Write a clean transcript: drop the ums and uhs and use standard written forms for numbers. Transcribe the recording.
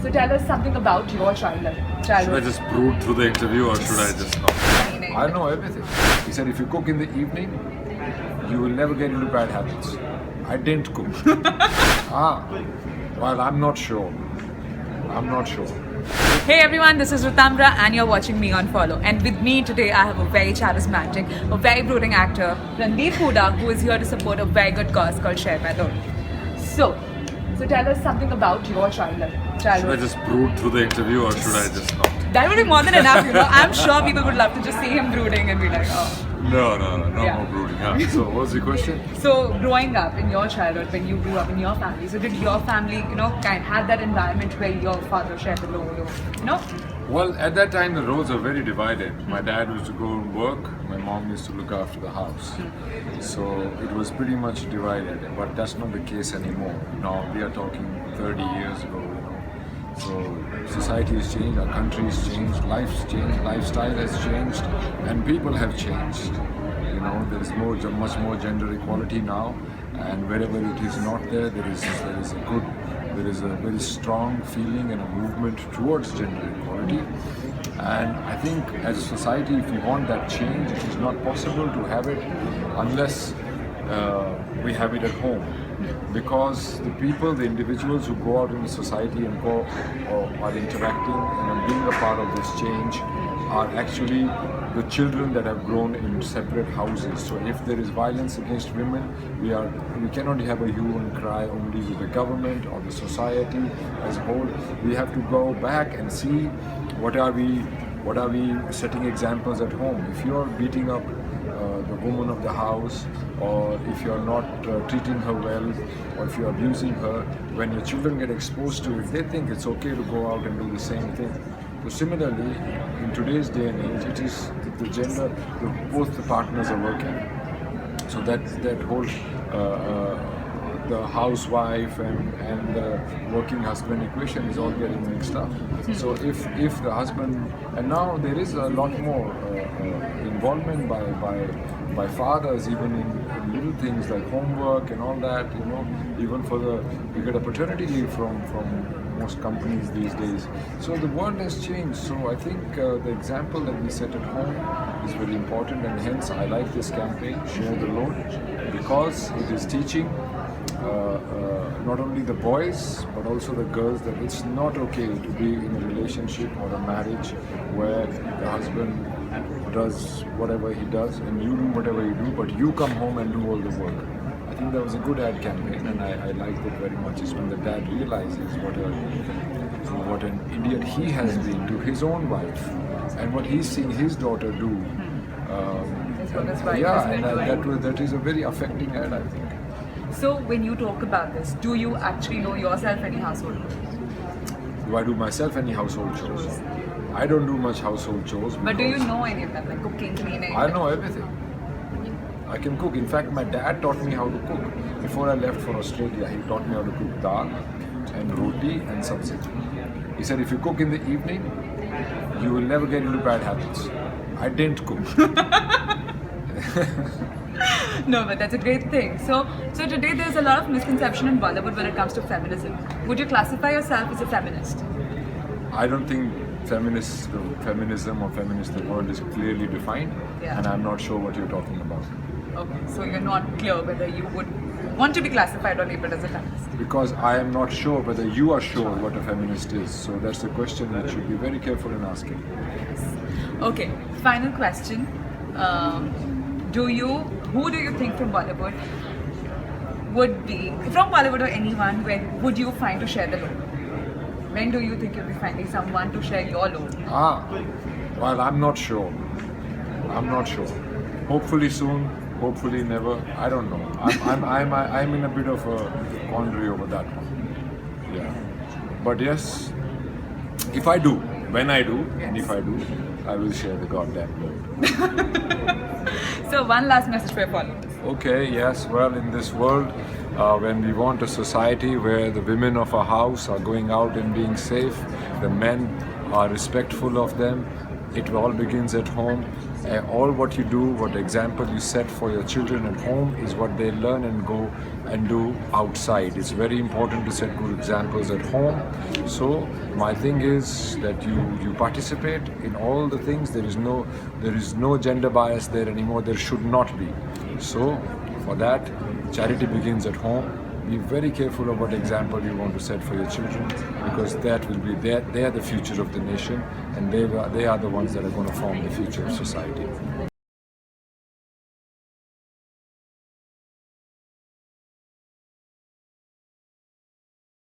So tell us something about your childhood. Should I just brood through the interview or should I just not? I know everything. He said if you cook in the evening, you will never get into bad habits. I didn't cook. Well, I'm not sure. Hey everyone, this is Rutamra and you're watching me on Follow. And with me today I have a very charismatic, a very brooding actor, Randeep Hooda, who is here to support a very good cause called Share My Load. So tell us something about your childhood. Should I just brood through the interview or should I just not? That would be more than enough, you know. I'm sure people would love to just see him brooding and be like, oh. No Yeah. more brooding. So what's the question? So growing up in your childhood, when you grew up in your family, so did your family, kind of have that environment where your father shared the load, Well, at that time the roles were very divided. My dad used to go and work, my mom used to look after the house. So it was pretty much divided, but that's not the case anymore. Now we are talking 30 years ago, So society has changed, our country has changed, life's changed, lifestyle has changed, and people have changed. There is much more gender equality now, and wherever it is not there, there is a very strong feeling and a movement towards gender equality. And I think as a society, if we want that change, it is not possible to have it unless we have it at home. Because the people, the individuals who go out in the society and go or are interacting and being a part of this change are actually the children that have grown in separate houses. So if there is violence against women, we cannot have a hue and cry only with the government or the society as a whole. We have to go back and see what are we setting examples at home. If you are beating up the woman of the house, or if you are not treating her well, or if you are abusing her, when your children get exposed to it, they think it's okay to go out and do the same thing. So similarly, in today's day and age, it is the gender, both the partners are working. So that whole the housewife and the working husband equation is all getting mixed up. So if the husband, and now there is a lot more involvement by fathers even in little things like homework and all that, even for you get a paternity leave from most companies these days. So the world has changed. So I think the example that we set at home is very important, and hence I like this campaign, Share the Load, because it is teaching not only the boys but also the girls that it's not okay to be in a relationship or a marriage where the husband does whatever he does and you do whatever you do, but you come home and do all the work. I think that was a good ad campaign, and I liked it very much. Is when the dad realizes what an idiot he has been to his own wife and what he's seeing his daughter do. That is a very affecting ad, I think. So when you talk about this, do you actually know yourself any household chores? Do I do myself any household chores? I don't do much household chores. But do you know any of them, like cooking, cleaning? I know everything. I can cook. In fact, my dad taught me how to cook. Before I left for Australia, he taught me how to cook dal and roti and sabzi. He said if you cook in the evening, you will never get into bad habits. I didn't cook. No, but that's a great thing. So today there's a lot of misconception in Bollywood when it comes to feminism. Would you classify yourself as a feminist? I don't think feminism or feminist, the word is clearly defined, and I'm not sure what you're talking about. Okay, so you're not clear whether you would want to be classified or labeled as a feminist? Because I am not sure whether you are sure what a feminist is. So that's a question that you should be very careful in asking. Okay, final question. Who do you think from Bollywood would be, from Bollywood or anyone, where would you find to share the load? When do you think you'll be finding someone to share your load? Well, I'm not sure. Hopefully soon, hopefully never. I don't know. I'm in a bit of a quandary over that one. Yeah. But yes, if I do, when I do, and if I do, I will share the goddamn load. So one last message for your followers. Okay, yes, well, in this world, when we want a society where the women of our house are going out and being safe, the men are respectful of them, It all begins at home. All what you do, what example you set for your children at home is what they learn and go and do outside. It's very important to set good examples at home. So my thing is that you participate in all the things. There is no gender bias there anymore. There should not be. So for that, charity begins at home. Be very careful of what example you want to set for your children, because that will be they are the future of the nation, and they are the ones that are going to form the future of society.